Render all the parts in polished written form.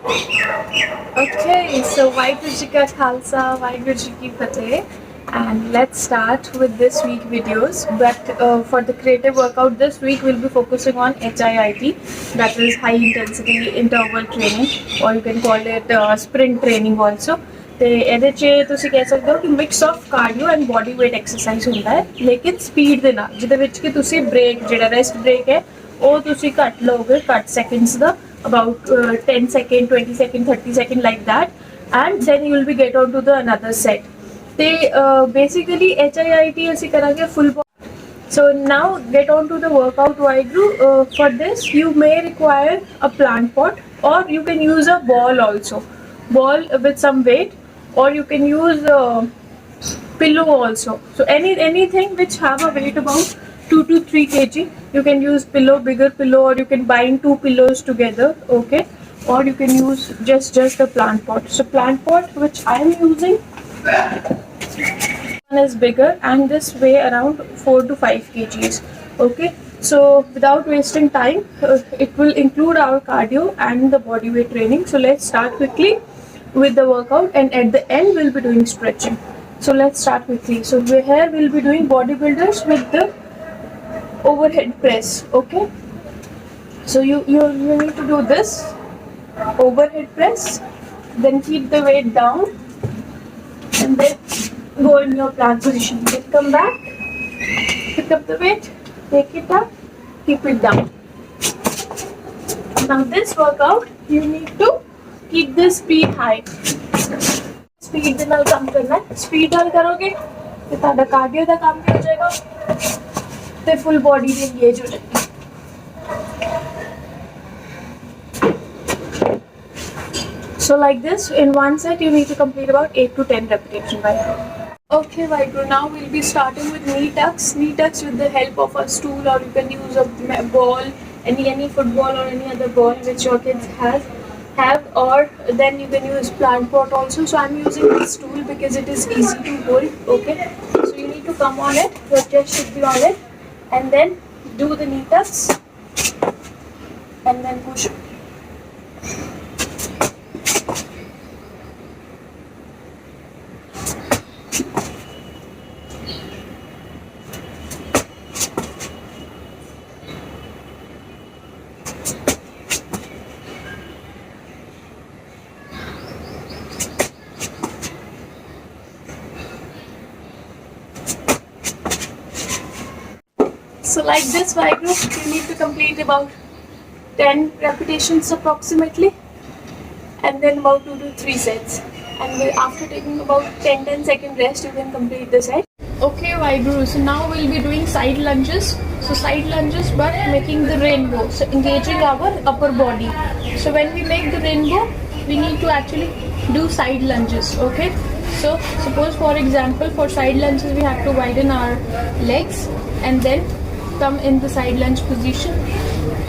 Okay, so Waheguru Ji Ka Khalsa, Waheguru Ji Ki Fateh, and let's start with this week videos. But for the creative workout this week, we'll be focusing on HIIT, that is high intensity interval training, or you can call it sprint training also. ਤੇ ਇਹਦੇ 'ਚ ਤੁਸੀਂ ਕਹਿ ਸਕਦੇ ਹੋ ਕਿ mix of cardio and body weight exercise ਹੁੰਦਾ ਹੈ, ਲੇਕਿਨ ਸਪੀਡ ਦੇ ਨਾਲ, ਜਿਹਦੇ ਵਿੱਚ ਕਿ ਤੁਸੀਂ ਬ੍ਰੇਕ, ਜਿਹੜਾ ਰੈਸਟ ਬ੍ਰੇਕ ਹੈ ਉਹ ਤੁਸੀਂ ਘੱਟ ਲਓਗੇ, ਘੱਟ seconds the, about 10 second, 20 second, 30 second, like that, and then you will be get on to the another set. They basically HIIT ਅਸੀਂ ਕਰਾਂਗੇ full body. So now get on to the workout Waheguru. For this you may require a plant pot, or you can use a ball also, ball with some weight, or you can use a pillow also. So anything which have a weight about 2 to 3 kg. You can use pillow, bigger pillow, or you can bind 2 pillows together, okay? Or you can use just a plant pot. So plant pot which I am using, one is bigger and this weigh around 4 to 5 kgs, okay? So without wasting time, it will include our cardio and the body weight training. So let's start quickly with the workout, and at the end we'll be doing stretching. So let's start quickly. So here we'll be doing bodybuilders with the overhead press, okay? So you need to do this overhead press, then keep the weight down, and then go in your plank position. Then come back, pick up the weight, take it up, keep it down. Now this workout you need to keep the speed high. Speed ਦੇ ਨਾਲ ਕੰਮ ਕਰਨਾ ਹੈ, speed ਨਾਲ ਕਰੋਗੇ ਤੇ ਤੁਹਾਡਾ cardio ਦਾ ਕੰਮ ਵੀ ਹੋ ਜਾਏਗਾ ਤੇ full body भी engage हो जाएगी. So like this, in one set you need to complete about 8 to 10 repetitions. Okay, Waheguru, now we'll be starting with knee tucks. Knee tucks with the help of a stool, or you can use a ball, any football or any other ball which your kids have, or then you can use plant pot also. So I'm using this stool because it is easy to hold, okay? So you need to come on it, your chest should be on it, and then do the knee tucks and then push. So like this, Waheguru, you need to complete about 10 repetitions approximately, and then about 2 to 3 sets. And after taking about 10 second rest, you can complete the set. Okay, Waheguru, so now we'll be doing side lunges. So side lunges, but making the rainbow, so engaging our upper body. So when we make the rainbow, we need to actually do side lunges, okay? So suppose, for example, for side lunges we have to widen our legs and then come in the side lunge position,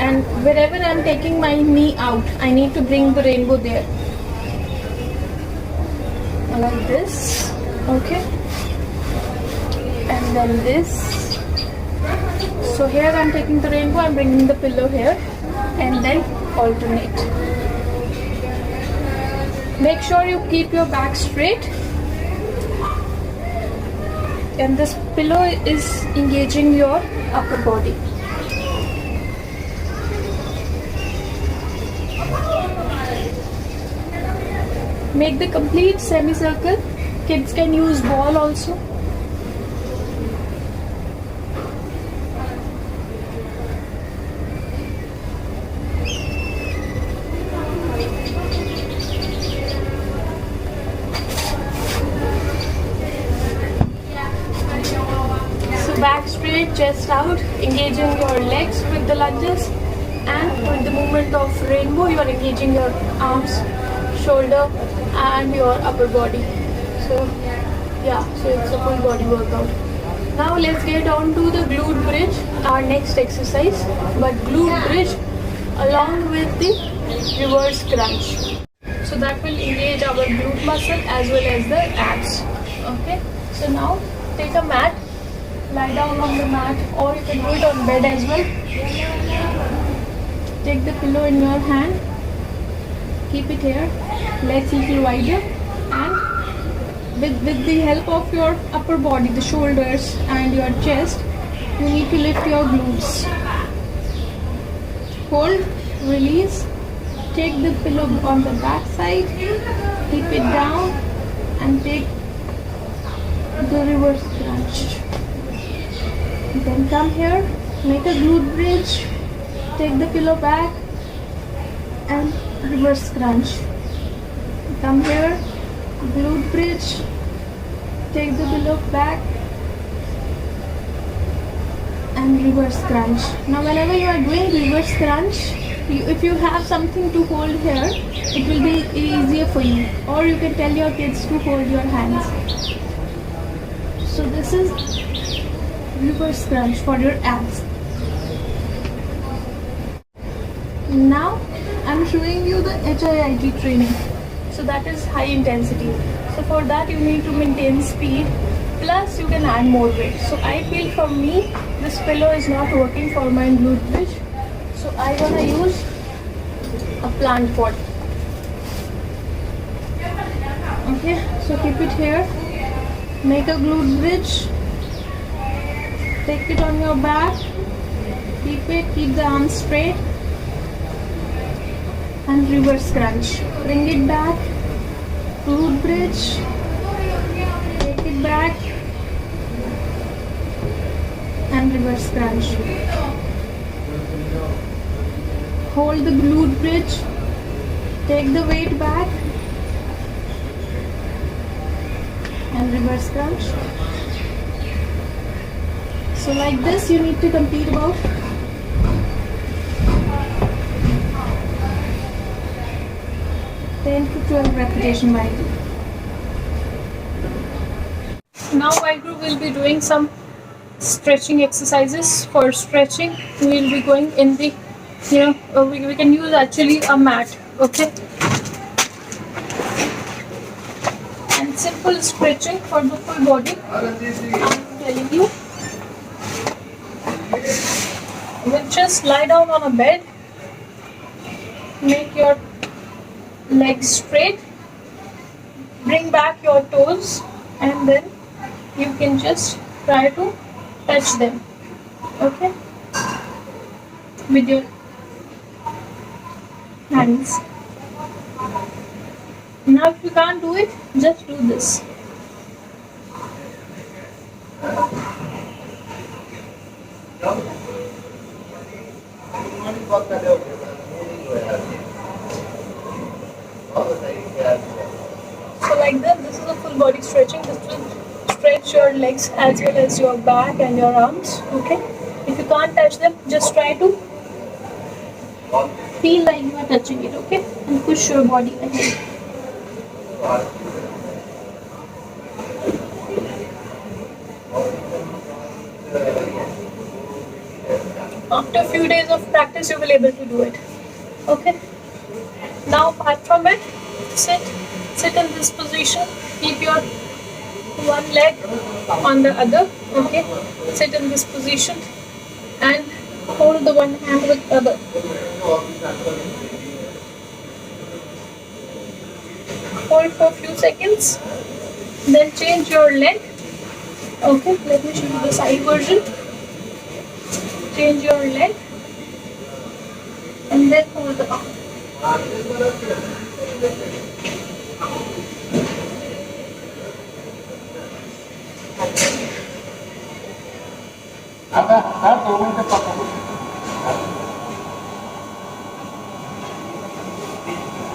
and wherever I'm taking my knee out, I need to bring the rainbow there, like this, okay? And then this. So here I'm taking the rainbow, I'm bringing the pillow here, and then alternate. Make sure you keep your back straight, and this pillow is engaging your upper body. Make the complete semicircle. Kids can use ball also. Back straight, chest out, engaging your legs with the lunges, and with the movement of rainbow you are engaging your arms, shoulder and your upper body. So yeah, so it's a full body workout. Now let's get on to the glute bridge, our next exercise, but glute bridge along with the reverse crunch. So that will engage our glute muscle as well as the abs, okay? So now take a mat, lie down on the mat, or you can do it on bed as well. Take the pillow in your hand keep it here, legs little wider, and with the help of your upper body, the shoulders and your chest, you need to lift your glutes. Hold, release, take the pillow on the back side, keep it down and take the reverse crunch. Then come here, make a glute bridge, take the pillow back and reverse crunch. Come here, glute bridge, take the pillow back and reverse crunch. Now whenever you are doing reverse crunch, if you have something to hold here, it will be easier for you, or you can tell your kids to hold your hands. So this is reverse crunch for your abs. Now I'm showing you the HIIT training. So that is high intensity. So for that you need to maintain speed, plus you can add more weight. So I feel for me this pillow is not working for my glute bridge, so I gonna use a plant pot. Okay, so keep it here, make a glute bridge, take it on your back, keep the arms straight and reverse crunch. Bring it back, glute bridge, take it back and reverse crunch. Hold the glute bridge, take the weight back and reverse crunch. So like this you need to complete about 10 to 12 repetition Vaheguru. Now Vaheguru will be doing some stretching exercises. For stretching we will be going in the, we can use actually a mat, okay, and simple stretching for the full body. I'm telling you, you will just lie down on a bed, make your legs straight, bring back your toes, and then you can just try to touch them, okay, with your hands. Now if you can't do it, just do this. So like this is a full body stretching. This will stretch your legs as well as your back and your arms, okay. If you can't touch them, just try to feel like you are touching it, okay, and push your body ahead. After a few days of practice, you will be able to do it, okay. Now apart from it, sit in this position, keep your one leg on the other, okay, sit in this position and hold the one hand with the other. Hold for a few seconds, then change your leg, okay, let me show you the side version. Change your leg and then hold the arm.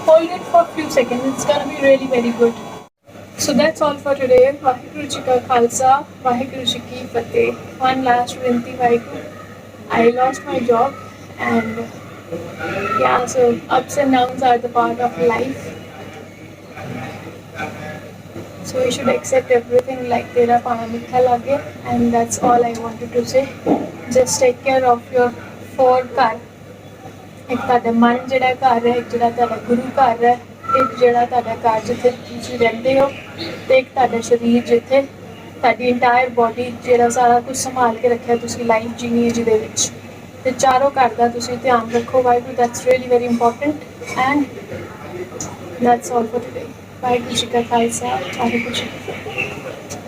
Hold it for a few seconds, it's gonna be really very good. So that's all for today. Vaheguru Ji Ka Khalsa, Vaheguru Ji Ki Fateh. One last Vinti Vaheguru. I lost my job, and yeah, so ups and downs are the part of life. So we should accept everything like Tera Pana Mikha Lage, and that's all I wanted to say. Just take care of your four car. एक ताड़ा मन जड़ा घर है, एक जड़ा ताड़ा गुरु घर है, एक जड़ा ताड़ा घर जिथे तुसी रहंदे हो, ते एक ताड़ा शरीर जिथे ताड़ी एंटायर बॉडी जेड़ा सारा कुछ संभाल के रखिया तुसी लाइफ जीनी है जिहदे विच, ते चारों घर दा तुसी ध्यान रखो Waheguru, that's really very important. And That's all for today. Bye, Kushika Khalsa. Bye, Kushika.